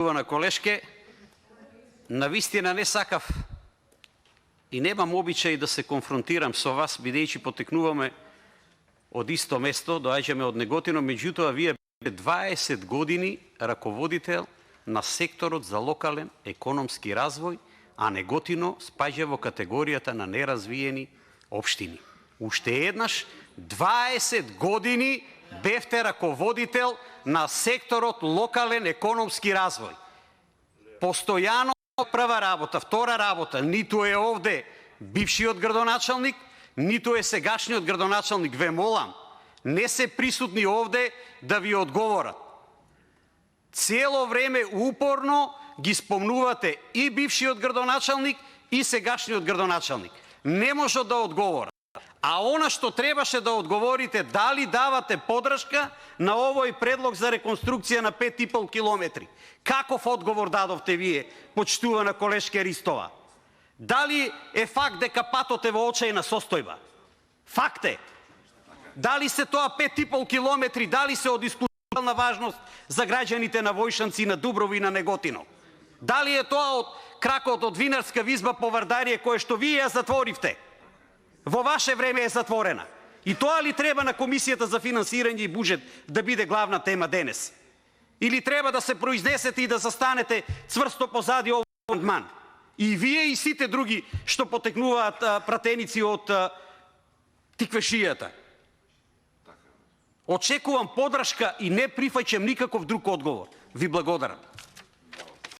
на Колешке, навистина не сакав и немам обичај да се конфронтирам со вас, бидејќи потекнуваме од исто место, доаѓаме од Неготино, меѓутоа вие бе 20 години раководител на секторот за локален економски развој, а Неготино спаѓа во категоријата на неразвиени општини. Уште еднаш, 20 години бевте раководител на секторот локален економски развој. Постојано прва работа, втора работа, ниту е овде бившиот градоначалник, ниту е сегашниот градоначалник. Ве молам, не се присутни овде да ви одговорат. Цело време упорно ги спомнувате и бившиот градоначалник и сегашниот градоначалник. Не можат да одговорат. А она што требаше да одговорите, дали давате подршка на овој предлог за реконструкција на 5,5 километри? Каков одговор дадовте вие, почтувана колешке Ристова? Дали е факт дека патот е во очајна состојба? Факт е. Дали се тоа 5,5 километри, дали се од исклучителна важност за граѓаните на Војшанци, на Дуброво и на Неготино? Дали е тоа од кракот од Винарска визба по Вардарие, кое што вие ја затворивте? Во ваше време е затворена. И тоа ли треба на Комисијата за финансирање и буџет да биде главна тема денес? Или треба да се произнесете и да застанете цврсто позади овој амандман? И вие и сите други што потекнуваат пратеници од тиквешијата. Очекувам подршка и не прифаќам никаков друг одговор. Ви благодарам.